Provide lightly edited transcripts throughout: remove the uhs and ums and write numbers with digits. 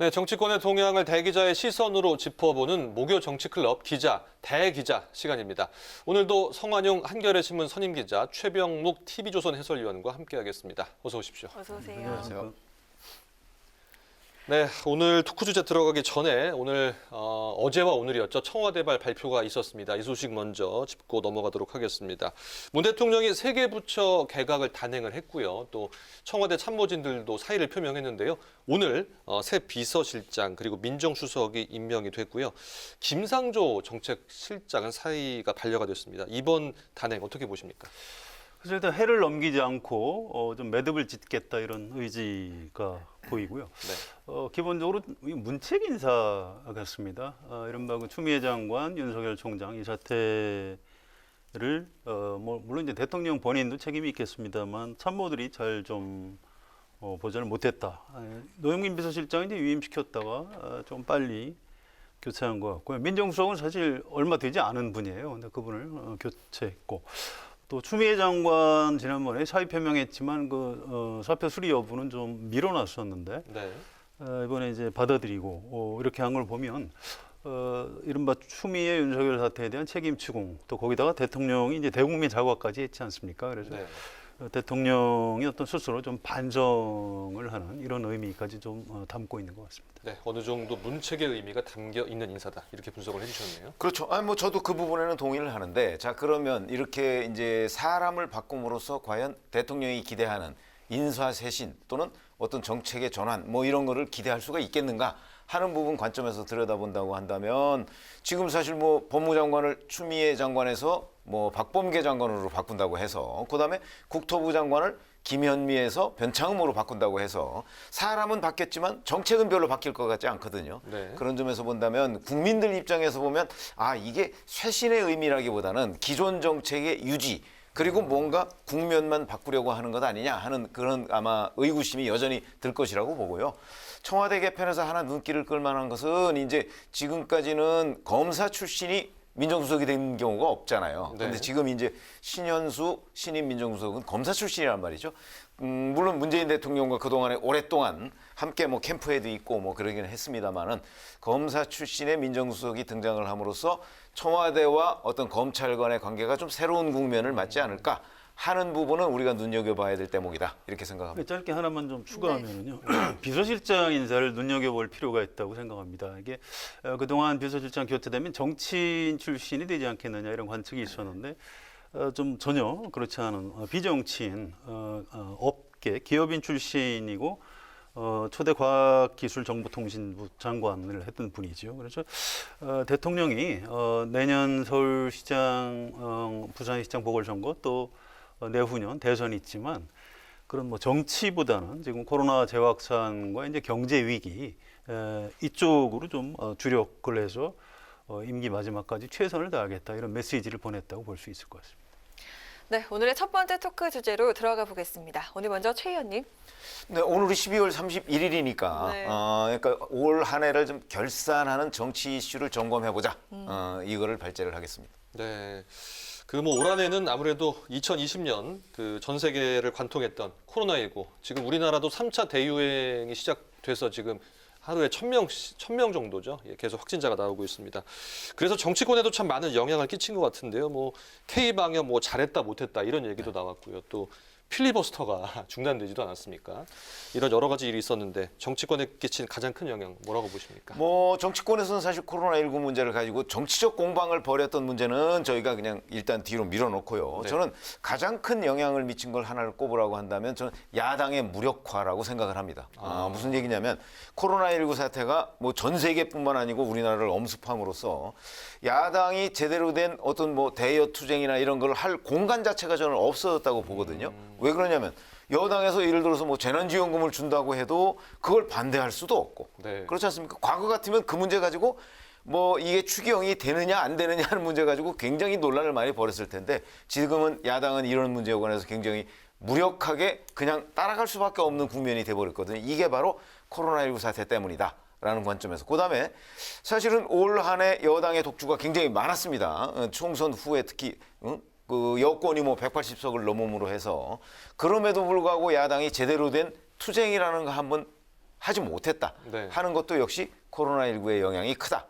네, 정치권의 동향을 대기자의 시선으로 짚어보는 목요 정치클럽 기자, 대기자 시간입니다. 오늘도 성완용 한겨레신문 선임기자, 최병묵 TV조선 해설위원과 함께하겠습니다. 어서 오십시오. 어서 오세요. 안녕하세요. 네, 오늘 토크 주제 들어가기 전에 오늘 어제와 오늘이었죠. 청와대발 발표가 있었습니다. 이 소식 먼저 짚고 넘어가도록 하겠습니다. 문 대통령이 세 개 부처 개각을 단행을 했고요. 또 청와대 참모진들도 사의를 표명했는데요. 오늘 새 비서실장 그리고 민정수석이 임명이 됐고요. 김상조 정책실장은 사의가 반려가 됐습니다. 이번 단행 어떻게 보십니까? 그래서 일단 해를 넘기지 않고 좀 매듭을 짓겠다 이런 의지가 보이고요. 네. 기본적으로 문책 인사 같습니다. 이른바 그 추미애 장관, 윤석열 총장 이 사태를 물론 이제 대통령 본인도 책임이 있겠습니다만 참모들이 잘 좀 보전을 못했다. 노영민 비서실장이 이제 위임시켰다가 좀 빨리 교체한 것 같고요. 민정수석은 사실 얼마 되지 않은 분이에요. 근데 그분을 교체했고. 또 추미애 장관 지난번에 사의 표명했지만 그 사표 수리 여부는 좀 미뤄놨었는데 네. 이번에 이제 받아들이고 이렇게 한 걸 보면 이른바 추미애 윤석열 사태에 대한 책임 추궁 또 거기다가 대통령이 이제 대국민 사과까지 했지 않습니까? 그래서 네. 대통령이 어떤 스스로 좀 반성을 하는 이런 의미까지 좀 담고 있는 것 같습니다. 네, 어느 정도 문책의 의미가 담겨 있는 인사다 이렇게 분석을 해주셨네요. 그렇죠. 뭐 저도 그 부분에는 동의를 하는데, 자 그러면 이렇게 이제 사람을 바꿈으로써 과연 대통령이 기대하는 인사 쇄신 또는 어떤 정책의 전환 뭐 이런 거를 기대할 수가 있겠는가 하는 부분 관점에서 들여다본다고 한다면, 지금 사실 뭐 법무장관을 추미애 장관에서 뭐 박범계 장관으로 바꾼다고 해서, 그다음에 국토부 장관을 김현미에서 변창흠으로 바꾼다고 해서 사람은 바뀌었지만 정책은 별로 바뀔 것 같지 않거든요. 네. 그런 점에서 본다면 국민들 입장에서 보면 이게 쇄신의 의미라기보다는 기존 정책의 유지 그리고 뭔가 국면만 바꾸려고 하는 것 아니냐 하는 그런 아마 의구심이 여전히 들 것이라고 보고요. 청와대 개편에서 하나 눈길을 끌 만한 것은 이제 지금까지는 검사 출신이 민정수석이 된 경우가 없잖아요. 그런데 네. 지금 이제 신현수 신임 민정수석은 검사 출신이란 말이죠. 물론 문재인 대통령과 그동안에 오랫동안 함께 뭐 캠프에도 있고 뭐 그러긴 했습니다만은 검사 출신의 민정수석이 등장을 함으로써 청와대와 어떤 검찰 간의 관계가 좀 새로운 국면을 맞지 않을까 하는 부분은 우리가 눈여겨봐야 될 대목이다 이렇게 생각합니다. 짧게 하나만 좀 추가하면요. 비서실장 인사를 눈여겨볼 필요가 있다고 생각합니다. 이게 그동안 비서실장 교체되면 정치인 출신이 되지 않겠느냐 이런 관측이 있었는데 좀 전혀 그렇지 않은 비정치인 업계 기업인 출신이고 초대 과학기술정보통신부 장관을 했던 분이죠. 그래서 대통령이 내년 서울시장, 부산시장 보궐선거 또 내후년 대선이 있지만 그런 뭐 정치보다는 지금 코로나 재확산과 이제 경제 위기 이쪽으로 좀 주력을 해서 임기 마지막까지 최선을 다하겠다 이런 메시지를 보냈다고 볼 수 있을 것 같습니다. 네, 오늘의 첫 번째 토크 주제로 들어가 보겠습니다. 오늘 먼저 최 의원님. 네, 오늘이 12월 31일이니까 네. 그러니까 올 한 해를 좀 결산하는 정치 이슈를 점검해보자. 이거를 발제를 하겠습니다. 네. 그 뭐 올 한해는 아무래도 2020년 그 전 세계를 관통했던 코로나19, 지금 우리나라도 3차 대유행이 시작돼서 지금 하루에 1,000명 정도죠. 예, 계속 확진자가 나오고 있습니다. 그래서 정치권에도 참 많은 영향을 끼친 것 같은데요. 뭐 K방역 뭐 잘했다 못했다 이런 얘기도 나왔고요. 또 필리버스터가 중단되지도 않았습니까? 이런 여러 가지 일이 있었는데 정치권에 끼친 가장 큰 영향 뭐라고 보십니까? 뭐 정치권에서는 사실 코로나19 문제를 가지고 정치적 공방을 벌였던 문제는 저희가 그냥 일단 뒤로 밀어놓고요. 네. 저는 가장 큰 영향을 미친 걸 하나를 꼽으라고 한다면 저는 야당의 무력화라고 생각을 합니다. 무슨 얘기냐면 코로나19 사태가 뭐 전 세계뿐만 아니고 우리나라를 엄습함으로써 야당이 제대로 된 어떤 뭐 대여 투쟁이나 이런 걸 할 공간 자체가 저는 없어졌다고 보거든요. 왜 그러냐면 여당에서 예를 들어서 뭐 재난지원금을 준다고 해도 그걸 반대할 수도 없고 네. 그렇지 않습니까? 과거 같으면 그 문제 가지고 뭐 이게 추경이 되느냐 안 되느냐 하는 문제 가지고 굉장히 논란을 많이 벌였을 텐데, 지금은 야당은 이런 문제에 관해서 굉장히 무력하게 그냥 따라갈 수밖에 없는 국면이 돼버렸거든요. 이게 바로 코로나19 사태 때문이다 라는 관점에서. 그다음에 사실은 올 한 해 여당의 독주가 굉장히 많았습니다. 총선 후에 특히 그 여권이 뭐 180석을 넘음으로 해서, 그럼에도 불구하고 야당이 제대로 된 투쟁이라는 거 한번 하지 못했다 네. 하는 것도 역시 코로나19의 영향이 크다.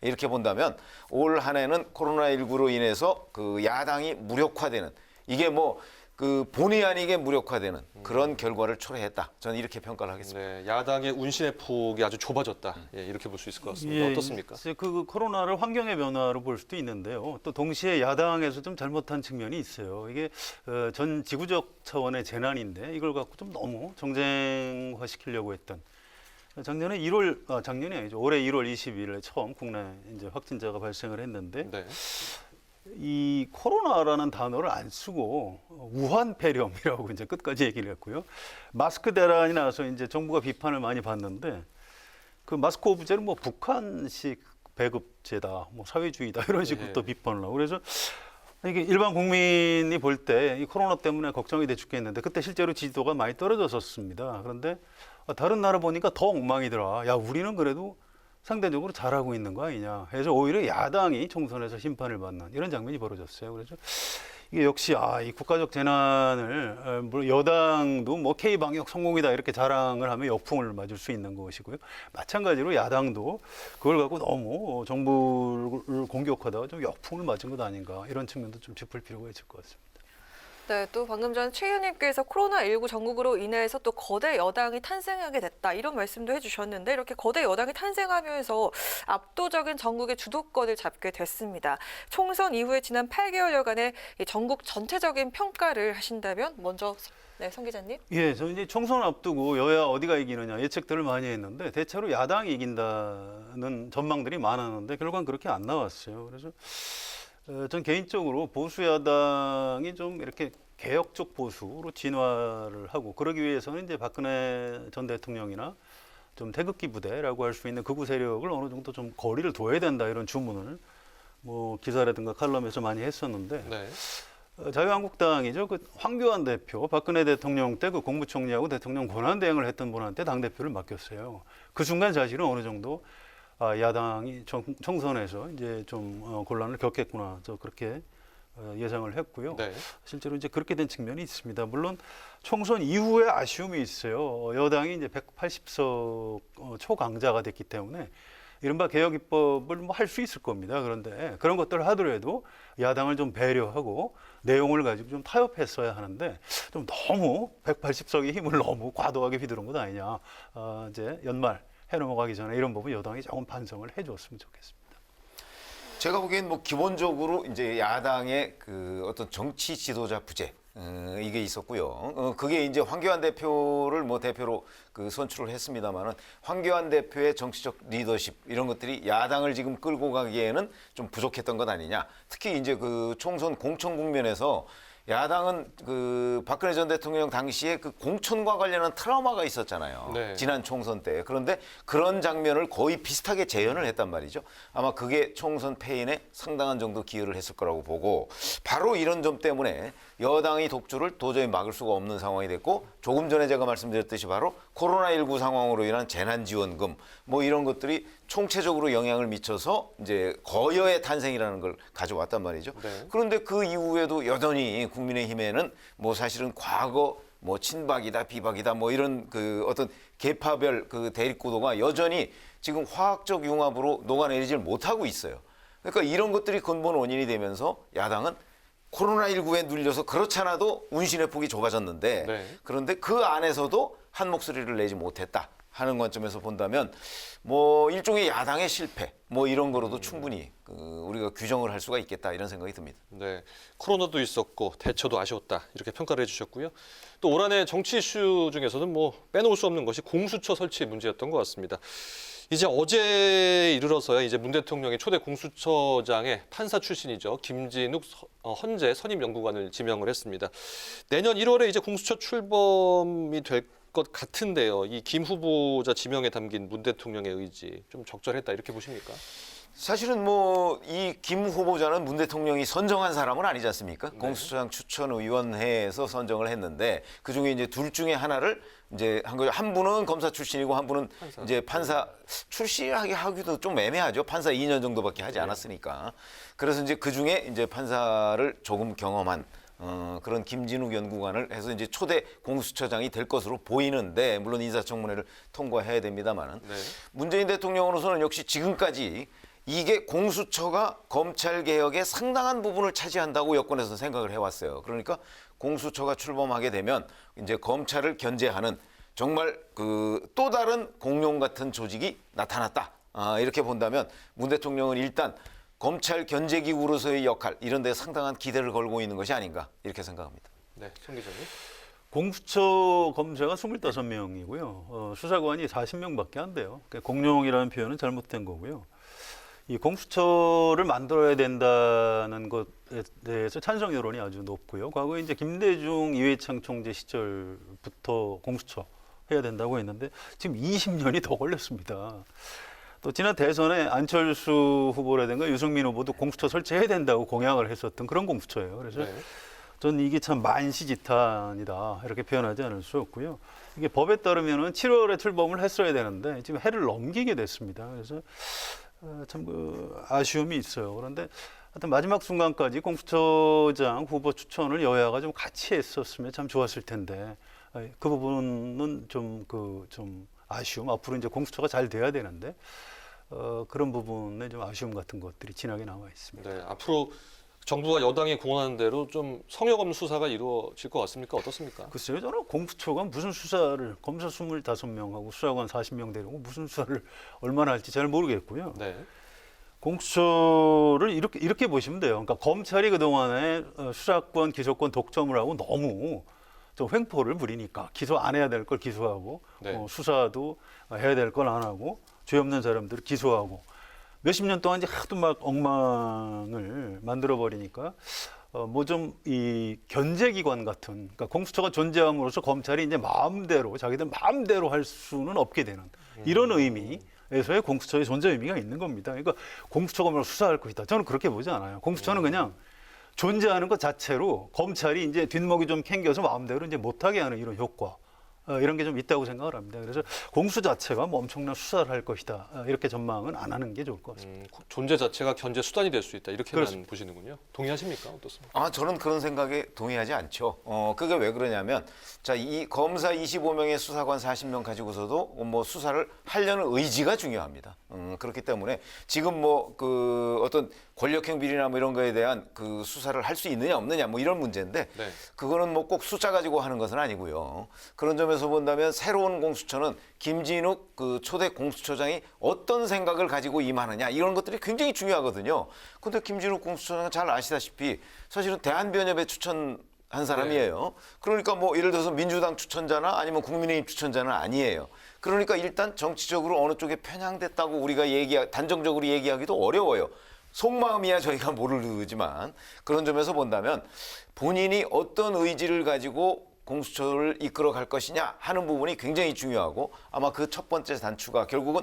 이렇게 본다면 올 한 해는 코로나19로 인해서 그 야당이 무력화되는, 이게 뭐 그 본의 아니게 무력화되는 그런 결과를 초래했다. 저는 이렇게 평가를 하겠습니다. 네, 야당의 운신의 폭이 아주 좁아졌다. 예, 이렇게 볼 수 있을 것 같습니다. 어떻습니까? 글쎄, 그 코로나를 환경의 변화로 볼 수도 있는데요. 또 동시에 야당에서 좀 잘못한 측면이 있어요. 이게 전 지구적 차원의 재난인데 이걸 갖고 좀 너무 정쟁화시키려고 했던. 작년에 작년이 아니죠. 올해 1월 20일에 처음 국내 이제 확진자가 발생을 했는데 네. 이 코로나라는 단어를 안 쓰고 우한 폐렴이라고 이제 끝까지 얘기를 했고요. 마스크 대란이 나서 이제 정부가 비판을 많이 받는데 그 마스크 오브제는 뭐 북한식 배급제다, 뭐 사회주의다 이런 식으로 예. 또 비판을 하고 그래서 이게 일반 국민이 볼 때 이 코로나 때문에 걱정이 돼 죽겠는데 그때 실제로 지지도가 많이 떨어졌었습니다. 그런데 다른 나라 보니까 더 엉망이더라. 야, 우리는 그래도 상대적으로 잘하고 있는 거 아니냐 해서 오히려 야당이 총선에서 심판을 받는 이런 장면이 벌어졌어요. 그래서 이게 역시 이 국가적 재난을 물론 여당도 뭐 K 방역 성공이다 이렇게 자랑을 하면 역풍을 맞을 수 있는 것이고요. 마찬가지로 야당도 그걸 갖고 너무 정부를 공격하다가 좀 역풍을 맞은 것 아닌가 이런 측면도 좀 짚을 필요가 있을 것 같습니다. 네, 또 방금 전 최 의원님께서 코로나19 전국으로 인해서 또 거대 여당이 탄생하게 됐다 이런 말씀도 해주셨는데 이렇게 거대 여당이 탄생하면서 압도적인 전국의 주도권을 잡게 됐습니다. 총선 이후에 지난 8개월여간의 이 전국 전체적인 평가를 하신다면 먼저 성 기자님. 예, 저 이제 총선 앞두고 여야 어디가 이기느냐 예측들을 많이 했는데 대체로 야당이 이긴다는 전망들이 많았는데 결과는 그렇게 안 나왔어요. 그래서 전 개인적으로 보수 야당이 좀 이렇게 개혁적 보수로 진화를 하고 그러기 위해서는 이제 박근혜 전 대통령이나 좀 태극기 부대라고 할 수 있는 극우 세력을 어느 정도 좀 거리를 둬야 된다 이런 주문을 뭐 기사라든가 칼럼에서 많이 했었는데 네. 자유한국당이죠. 그 황교안 대표 박근혜 대통령 때 그 국무총리하고 대통령 권한 대행을 했던 분한테 당 대표를 맡겼어요. 그 순간 사실은 어느 정도 야당이 총선에서 이제 좀 곤란을 겪겠구나. 저 그렇게 예상을 했고요. 네. 실제로 이제 그렇게 된 측면이 있습니다. 물론 총선 이후에 아쉬움이 있어요. 여당이 이제 180석 초강자가 됐기 때문에 이른바 개혁 입법을 뭐 할 수 있을 겁니다. 그런데 그런 것들을 하더라도 야당을 좀 배려하고 내용을 가지고 좀 타협했어야 하는데 좀 너무 180석의 힘을 너무 과도하게 휘두른 것 아니냐. 이제 연말 해 넘어가기 전에 이런 부분 여당이 조금 반성을 해줬으면 좋겠습니다. 제가 보기엔 뭐 기본적으로 이제 야당의 그 어떤 정치 지도자 부재 이게 있었고요. 그게 이제 황교안 대표를 뭐 대표로 그 선출을 했습니다만은 황교안 대표의 정치적 리더십 이런 것들이 야당을 지금 끌고 가기에는 좀 부족했던 것 아니냐. 특히 이제 그 총선 공천 국면에서 야당은 그 박근혜 전 대통령 당시에 그 공천과 관련한 트라우마가 있었잖아요. 네. 지난 총선 때. 그런데 그런 장면을 거의 비슷하게 재현을 했단 말이죠. 아마 그게 총선 패인에 상당한 정도 기여를 했을 거라고 보고 바로 이런 점 때문에 여당이 독주를 도저히 막을 수가 없는 상황이 됐고 조금 전에 제가 말씀드렸듯이 바로 코로나19 상황으로 인한 재난지원금 뭐 이런 것들이 총체적으로 영향을 미쳐서 이제 거여의 탄생이라는 걸 가져왔단 말이죠. 네. 그런데 그 이후에도 여전히 국민의힘에는 뭐 사실은 과거 뭐 친박이다 비박이다 뭐 이런 그 어떤 계파별 그 대립구도가 여전히 지금 화학적 융합으로 녹아내리질 못하고 있어요. 그러니까 이런 것들이 근본 원인이 되면서 야당은 코로나19에 눌려서 그렇잖아도 운신의 폭이 좁아졌는데 네. 그런데 그 안에서도 한 목소리를 내지 못했다 하는 관점에서 본다면 뭐 일종의 야당의 실패 뭐 이런 거로도 충분히 우리가 규정을 할 수가 있겠다 이런 생각이 듭니다. 네, 코로나도 있었고 대처도 아쉬웠다 이렇게 평가를 해주셨고요. 또 올 한해 정치 이슈 중에서는 뭐 빼놓을 수 없는 것이 공수처 설치 문제였던 것 같습니다. 이제 어제 이르러서야 이제 문 대통령의 초대 공수처장의 판사 출신이죠. 김진욱 헌재 선임연구관을 지명을 했습니다. 내년 1월에 이제 공수처 출범이 될 것 같은데요. 이 김 후보자 지명에 담긴 문 대통령의 의지 좀 적절했다 이렇게 보십니까? 사실은 뭐 이 김 후보자는 문 대통령이 선정한 사람은 아니지 않습니까? 네. 공수처장 추천위원회에서 선정을 했는데 그 중에 이제 둘 중에 하나를 이제 한 거죠. 한 분은 검사 출신이고 한 분은 판사. 이제 판사 하기도 좀 애매하죠. 판사 2년 정도밖에 하지 않았으니까. 그래서 이제 그 중에 이제 판사를 조금 경험한 그런 김진욱 연구관을 해서 이제 초대 공수처장이 될 것으로 보이는데 물론 인사청문회를 통과해야 됩니다만은 네. 문재인 대통령으로서는 역시 지금까지 이게 공수처가 검찰 개혁의 상당한 부분을 차지한다고 여권에서 생각을 해왔어요. 그러니까 공수처가 출범하게 되면 이제 검찰을 견제하는 정말 그 또 다른 공룡 같은 조직이 나타났다. 이렇게 본다면 문 대통령은 일단 검찰 견제기구로서의 역할 이런 데 상당한 기대를 걸고 있는 것이 아닌가 이렇게 생각합니다. 네, 송 기자님. 공수처 검사가 25명이고요. 수사관이 40명밖에 안 돼요. 그러니까 공룡이라는 표현은 잘못된 거고요. 이 공수처를 만들어야 된다는 것에 대해서 찬성 여론이 아주 높고요. 과거에 이제 김대중, 이회창 총재 시절부터 공수처 해야 된다고 했는데 지금 20년이 더 걸렸습니다. 또 지난 대선에 안철수 후보라든가 유승민 후보도 공수처 설치해야 된다고 공약을 했었던 그런 공수처예요. 그래서 네. 저는 이게 참 만시지탄이다 이렇게 표현하지 않을 수 없고요. 이게 법에 따르면은 7월에 출범을 했어야 되는데 지금 해를 넘기게 됐습니다. 그래서 참 그 아쉬움이 있어요. 그런데 하여튼 마지막 순간까지 공수처장 후보 추천을 여야가 좀 같이 했었으면 참 좋았을 텐데 그 부분은 좀 아쉬움. 앞으로 이제 공수처가 잘 돼야 되는데 그런 부분에 좀 아쉬움 같은 것들이 진하게 남아 있습니다. 네, 앞으로 정부가 여당이 공언하는 대로 좀 성역없는 수사가 이루어질 것 같습니까? 어떻습니까? 글쎄요, 저는 공수처가 무슨 수사를 검사 25명하고 수사관 40명 데리고 무슨 수사를 얼마나 할지 잘 모르겠고요. 네. 공수처를 이렇게 보시면 돼요. 그러니까 검찰이 그동안에 수사권, 기소권 독점을 하고 너무 좀 횡포를 부리니까 기소 안 해야 될 걸 기소하고 네. 수사도 해야 될 걸 안 하고 죄 없는 사람들을 기소하고 몇십 년 동안 이제 하도 막 엉망을 만들어 버리니까 뭐 좀 이 견제기관 같은 그러니까 공수처가 존재함으로써 검찰이 이제 마음대로 자기들 마음대로 할 수는 없게 되는 이런 의미에서의 공수처의 존재 의미가 있는 겁니다. 그러니까 공수처가 뭘 수사할 것이다. 저는 그렇게 보지 않아요. 공수처는 그냥 존재하는 것 자체로 검찰이 이제 뒷목이 좀 캥겨서 마음대로 이제 못하게 하는 이런 효과 이런 게 좀 있다고 생각을 합니다. 그래서 공수 자체가 뭐 엄청난 수사를 할 것이다 이렇게 전망은 안 하는 게 좋을 것 같습니다. 존재 자체가 견제 수단이 될 수 있다 이렇게만 그렇습니다. 보시는군요. 동의하십니까? 어떻습니까? 아, 저는 그런 생각에 동의하지 않죠. 그게 왜 그러냐면, 자, 이 검사 25명의 수사관 40명 가지고서도 뭐 수사를 하려는 의지가 중요합니다. 그렇기 때문에 지금 뭐 그 어떤 권력형 비리나 뭐 이런 거에 대한 그 수사를 할 수 있느냐 없느냐 뭐 이런 문제인데, 네. 그거는 뭐 꼭 숫자 가지고 하는 것은 아니고요. 그런 점에서 본다면 새로운 공수처는 김진욱 그 초대 공수처장이 어떤 생각을 가지고 임하느냐 이런 것들이 굉장히 중요하거든요. 근데 김진욱 공수처장은 잘 아시다시피 사실은 대한변협에 추천한 사람이에요. 그러니까 뭐 예를 들어서 민주당 추천자나 아니면 국민의힘 추천자는 아니에요. 그러니까 일단 정치적으로 어느 쪽에 편향됐다고 우리가 단정적으로 얘기하기도 어려워요. 속마음이야 저희가 모르지만 그런 점에서 본다면 본인이 어떤 의지를 가지고 공수처를 이끌어 갈 것이냐 하는 부분이 굉장히 중요하고 아마 그 첫 번째 단추가 결국은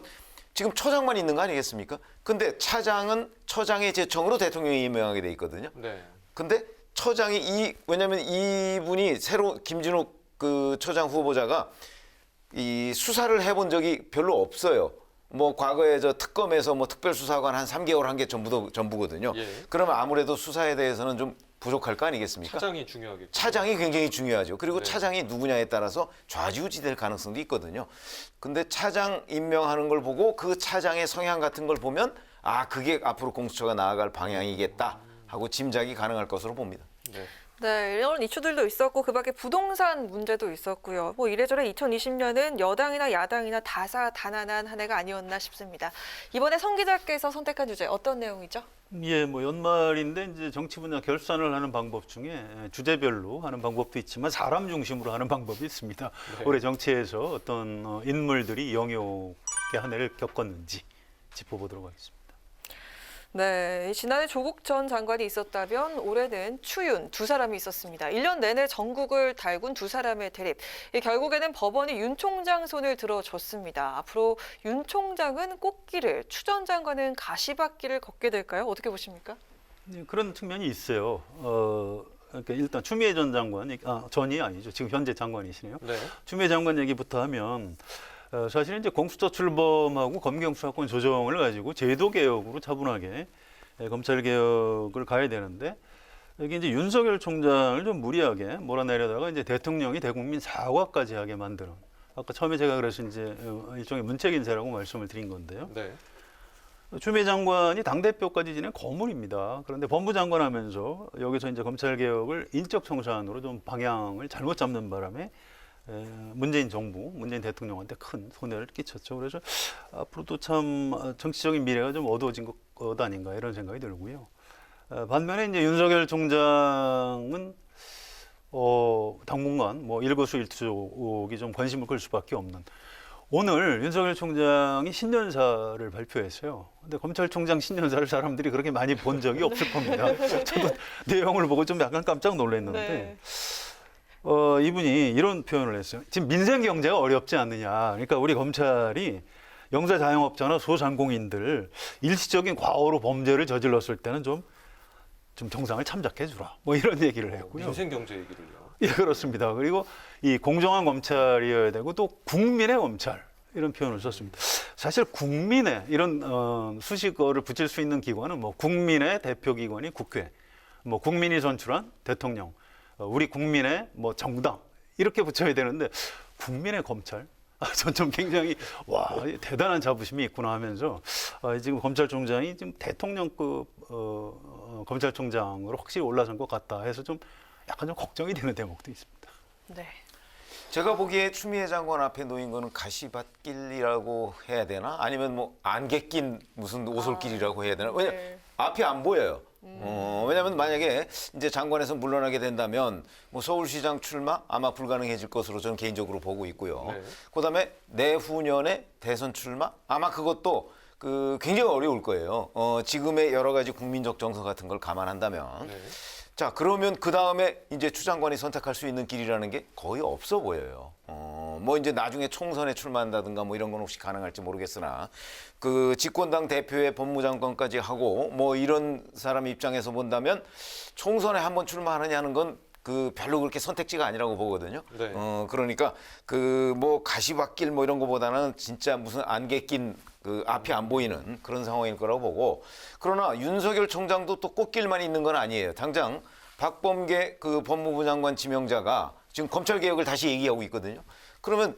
지금 처장만 있는 거 아니겠습니까? 근데 차장은 처장의 제청으로 대통령이 임명하게 돼 있거든요. 네. 근데 처장이 왜냐면 이분이 새로 김진욱 그 처장 후보자가 이 수사를 해본 적이 별로 없어요. 뭐 과거에 저 특검에서 뭐 특별수사관 한 3개월 한 게 전부거든요. 예. 그러면 아무래도 수사에 대해서는 좀 부족할 거 아니겠습니까? 차장이 중요하겠죠. 차장이 굉장히 중요하죠. 그리고 네. 차장이 누구냐에 따라서 좌지우지될 가능성도 있거든요. 근데 차장 임명하는 걸 보고 그 차장의 성향 같은 걸 보면 아, 그게 앞으로 공수처가 나아갈 방향이겠다 하고 짐작이 가능할 것으로 봅니다. 네. 네, 이런 이슈들도 있었고 그밖에 부동산 문제도 있었고요. 뭐 이래저래 2020년은 여당이나 야당이나 다사다난한 한 해가 아니었나 싶습니다. 이번에 성 기자께서 선택한 주제 어떤 내용이죠? 예, 뭐 연말인데 이제 정치 분야 결산을 하는 방법 중에 주제별로 하는 방법도 있지만 사람 중심으로 하는 방법이 있습니다. 네. 올해 정치에서 어떤 인물들이 영역의 한 해를 겪었는지 짚어보도록 하겠습니다. 네, 지난해 조국 전 장관이 있었다면 올해는 추윤 두 사람이 있었습니다. 1년 내내 전국을 달군 두 사람의 대립. 결국에는 법원이 윤 총장 손을 들어줬습니다. 앞으로 윤 총장은 꽃길을, 추 전 장관은 가시밭길을 걷게 될까요? 어떻게 보십니까? 네, 그런 측면이 있어요. 그러니까 일단 추미애 전 장관, 전이 아니죠. 지금 현재 장관이시네요. 네. 추미애 장관 얘기부터 하면 사실은 이제 공수처 출범하고 검경 수사권 조정을 가지고 제도 개혁으로 차분하게 검찰 개혁을 가야 되는데 여기 이제 윤석열 총장을 좀 무리하게 몰아내려다가 이제 대통령이 대국민 사과까지 하게 만드는. 아까 처음에 제가 그래서 이제 일종의 문책 인사라고 말씀을 드린 건데요. 네. 추미애 장관이 당대표까지 지낸 거물입니다. 그런데 법무장관 하면서 여기서 이제 검찰개혁을 인적 청산으로 좀 방향을 잘못 잡는 바람에 문재인 정부, 문재인 대통령한테 큰 손해를 끼쳤죠. 그래서 앞으로도 참 정치적인 미래가 좀 어두워진 것 아닌가 이런 생각이 들고요. 반면에 이제 윤석열 총장은 당분간 뭐 일거수일투족이 좀 관심을 끌 수밖에 없는. 오늘 윤석열 총장이 신년사를 발표했어요. 근데 검찰총장 신년사를 사람들이 그렇게 많이 본 적이 없을 겁니다. 저도 내용을 보고 좀 약간 깜짝 놀랐는데 네. 이분이 이런 표현을 했어요. 지금 민생 경제가 어렵지 않느냐. 그러니까 우리 검찰이 영세 자영업자나 소상공인들 일시적인 과오로 범죄를 저질렀을 때는 좀 정상을 참작해 주라. 뭐 이런 얘기를 했고요. 민생 경제 얘기를요. 예, 그렇습니다. 그리고 이 공정한 검찰이어야 되고 또 국민의 검찰 이런 표현을 썼습니다. 사실 국민의 이런 수식어를 붙일 수 있는 기관은 뭐 국민의 대표기관이 국회, 뭐 국민이 선출한 대통령, 우리 국민의 뭐 정당 이렇게 붙여야 되는데 국민의 검찰. 전 좀 굉장히 와 대단한 자부심이 있구나 하면서 지금 검찰총장이 지금 대통령급 검찰총장으로 확실히 올라선 것 같다 해서 좀 약간 좀 걱정이 되는 대목도 있습니다. 네. 제가 보기에 추미애 장관 앞에 놓인 거는 가시밭길이라고 해야 되나? 아니면 뭐 안개 낀 무슨 오솔길이라고 해야 되나? 왜냐 네. 앞이 안 보여요. 왜냐하면 만약에 이제 장관에서 물러나게 된다면 뭐 서울시장 출마 아마 불가능해질 것으로 저는 개인적으로 보고 있고요. 네. 그다음에 내후년에 대선 출마 아마 그것도 굉장히 어려울 거예요. 지금의 여러 가지 국민적 정서 같은 걸 감안한다면. 네. 자, 그러면 그 다음에 이제 추 장관이 선택할 수 있는 길이라는 게 거의 없어 보여요. 뭐 이제 나중에 총선에 출마한다든가 뭐 이런 건 혹시 가능할지 모르겠으나 그 집권당 대표의 법무장관까지 하고 뭐 이런 사람 입장에서 본다면 총선에 한번 출마하느냐는 건 별로 그렇게 선택지가 아니라고 보거든요. 네. 그러니까 뭐 가시밭길 뭐 이런 거보다는 진짜 무슨 안개 낀 앞이 안 보이는 그런 상황일 거라고 보고 그러나 윤석열 총장도 또 꽃길만 있는 건 아니에요. 당장 박범계 법무부 장관 지명자가 지금 검찰개혁을 다시 얘기하고 있거든요. 그러면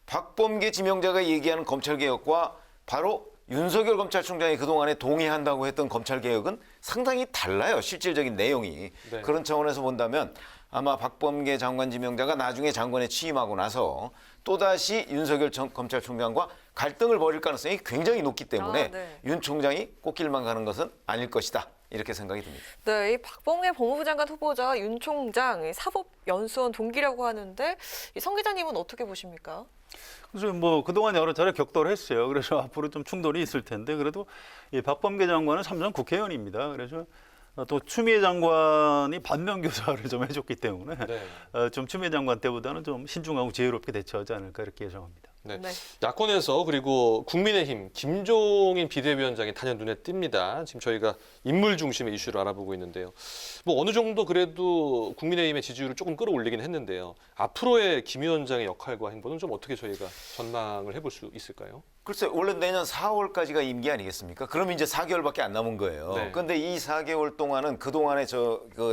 박범계 지명자가 얘기하는 검찰개혁과 바로 윤석열 검찰총장이 그동안에 동의한다고 했던 검찰개혁은 상당히 달라요. 실질적인 내용이. 네. 그런 차원에서 본다면 아마 박범계 장관 지명자가 나중에 장관에 취임하고 나서 또다시 윤석열 검찰총장과 갈등을 벌일 가능성이 굉장히 높기 때문에 네. 윤 총장이 꽃길만 가는 것은 아닐 것이다. 이렇게 생각이 듭니다. 네, 이 박범계 법무부 장관 후보자 윤 총장 사법연수원 동기라고 하는데 성 기자님은 어떻게 보십니까? 그래서 뭐 그동안 여러 차례 격돌을 했어요. 그래서 앞으로 좀 충돌이 있을 텐데 그래도 이 박범계 장관은 삼선 국회의원입니다. 그래서 또 추미애 장관이 반면 교사를 좀 해줬기 때문에 네. 좀 추미애 장관 때보다는 좀 신중하고 지혜롭게 대처하지 않을까 이렇게 예상합니다. 네. 네. 야권에서 그리고 국민의힘 김종인 비대위원장이 단연 눈에 띕니다. 지금 저희가 인물 중심의 이슈를 알아보고 있는데요. 뭐 어느 정도 그래도 국민의힘의 지지율을 조금 끌어올리긴 했는데요. 앞으로의 김 위원장의 역할과 행보는 좀 어떻게 저희가 전망을 해볼 수 있을까요? 글쎄 원래 내년 4월까지가 임기 아니겠습니까? 그럼 이제 4개월밖에 안 남은 거예요. 네. 그런데 이 4개월 동안은 그동안에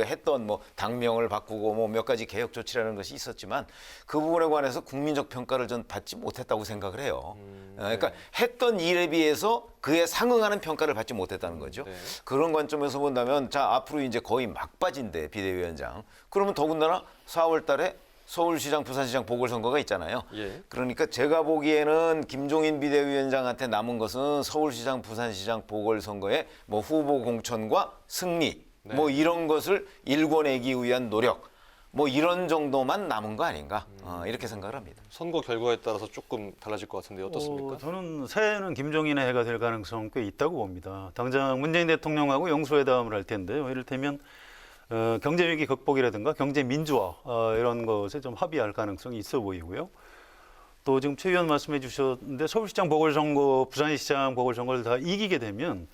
했던 뭐 당명을 바꾸고 뭐 몇 가지 개혁 조치라는 것이 있었지만 그 부분에 관해서 국민적 평가를 전 받지 못했다고 생각을 해요. 그러니까 네. 했던 일에 비해서 그에 상응하는 평가를 받지 못했다는 거죠. 네. 그런 관점에서 본다면 자 앞으로 이제 거의 막바지인데 비대위원장. 그러면 더군다나 4월 달에 서울시장, 부산시장 보궐선거가 있잖아요. 예. 그러니까 제가 보기에는 김종인 비대위원장한테 남은 것은 서울시장, 부산시장 보궐선거의 뭐 후보 공천과 승리 네. 뭐 이런 것을 일궈내기 위한 노력 뭐 이런 정도만 남은 거 아닌가 이렇게 생각을 합니다. 선거 결과에 따라서 조금 달라질 것 같은데 어떻습니까? 저는 새해는 김종인의 해가 될 가능성 꽤 있다고 봅니다. 당장 문재인 대통령하고 영수회담을 할 텐데요. 이를테면 경제위기 극복이라든가 경제 민주화 이런 것에 좀 합의할 가능성이 있어 보이고요. 또 지금 최 의원 말씀해 주셨는데 서울시장 보궐선거, 부산시장 보궐선거를 다 이기게 되면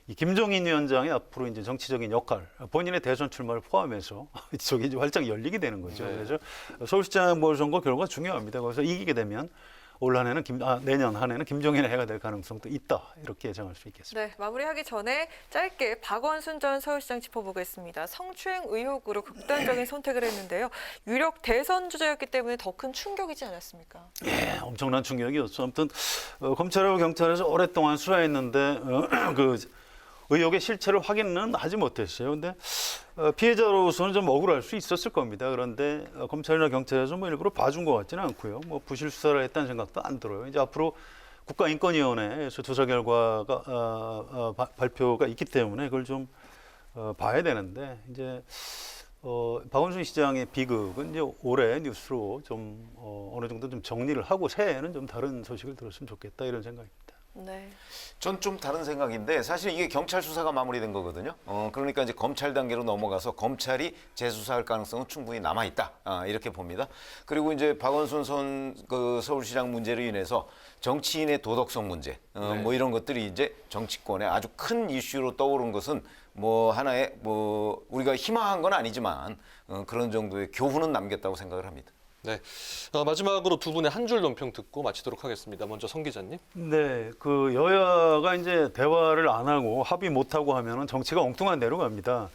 이 김종인 위원장의 앞으로 이제 정치적인 역할, 본인의 대선 출마를 포함해서 저기 이제 활짝 열리게 되는 거죠. 네. 그래서 서울시장 보궐선거 결과가 중요합니다. 그래서 이기게 되면 올 한해는 내년 한해는 김종인의 해가 될 가능성도 있다 이렇게 예상할 수 있겠습니다. 네, 마무리하기 전에 짧게 박원순 전 서울시장 짚어보겠습니다. 성추행 의혹으로 극단적인 선택을 했는데요. 유력 대선 주자였기 때문에 더 큰 충격이지 않았습니까? 예, 엄청난 충격이었죠. 아무튼 검찰하고 경찰에서 오랫동안 수사했는데 그 의혹의 실체를 확인은 하지 못했어요. 근데 피해자로서는 좀 억울할 수 있었을 겁니다. 그런데 검찰이나 경찰에서 뭐 일부러 봐준 것 같지는 않고요. 뭐 부실 수사를 했다는 생각도 안 들어요. 이제 앞으로 국가인권위원회에서 조사 결과가 발표가 있기 때문에 그걸 좀 봐야 되는데 이제 박원순 시장의 비극은 이제 올해 뉴스로 좀 어느 정도 좀 정리를 하고 새해에는 좀 다른 소식을 들었으면 좋겠다 이런 생각입니다. 네. 전 좀 다른 생각인데 사실 이게 경찰 수사가 마무리된 거거든요. 그러니까 이제 검찰 단계로 넘어가서 검찰이 재수사할 가능성은 충분히 남아 있다. 이렇게 봅니다. 그리고 이제 박원순 서울시장 문제로 인해서 정치인의 도덕성 문제, 뭐 이런 것들이 이제 정치권에 아주 큰 이슈로 떠오른 것은 뭐 하나의 뭐 우리가 희망한 건 아니지만 그런 정도의 교훈은 남겼다고 생각을 합니다. 네. 마지막으로 두 분의 한 줄 논평 듣고 마치도록 하겠습니다. 먼저 성 기자님. 네, 그 여야가 이제 대화를 안 하고 합의 못 하고 하면은 정치가 엉뚱한 데로 갑니다.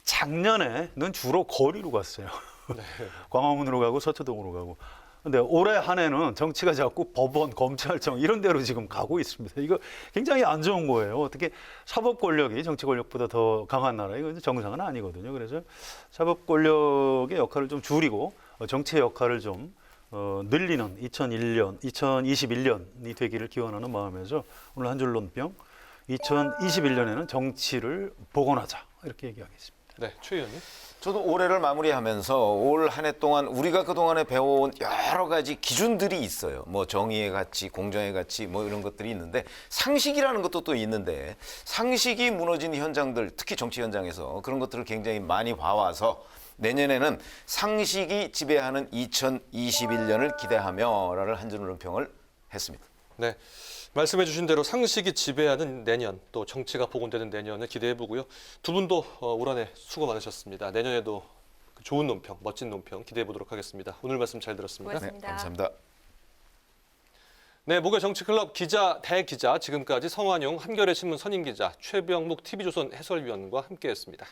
작년에는 주로 거리로 갔어요. 광화문으로 가고 서초동으로 가고. 근데 올해 한 해는 정치가 자꾸 법원, 검찰청 이런 데로 지금 가고 있습니다. 이거 굉장히 안 좋은 거예요. 어떻게 사법 권력이 정치 권력보다 더 강한 나라 이거 정상은 아니거든요. 그래서 사법 권력의 역할을 좀 줄이고 정치의 역할을 좀 늘리는 2021년이 되기를 기원하는 마음에서 오늘 한 줄 논평 2021년에는 정치를 복원하자 이렇게 얘기하겠습니다. 네, 최 의원님. 저도 올해를 마무리하면서 올 한 해 동안 우리가 그동안에 배워온 여러 가지 기준들이 있어요. 뭐 정의의 가치, 공정의 가치 뭐 이런 것들이 있는데 상식이라는 것도 또 있는데 상식이 무너진 현장들, 특히 정치 현장에서 그런 것들을 굉장히 많이 봐와서 내년에는 상식이 지배하는 2021년을 기대하며라는 한 줄 논평을 했습니다. 네. 말씀해 주신 대로 상식이 지배하는 내년, 또 정치가 복원되는 내년을 기대해 보고요. 두 분도 올 한해 수고 많으셨습니다. 내년에도 좋은 논평, 멋진 논평 기대해 보도록 하겠습니다. 오늘 말씀 잘 들었습니다. 고맙습니다. 감사합니다. 네, 목요 정치클럽 기자 대기자 지금까지 성완용 한겨레신문 선임기자 최병묵 TV조선 해설위원과 함께했습니다.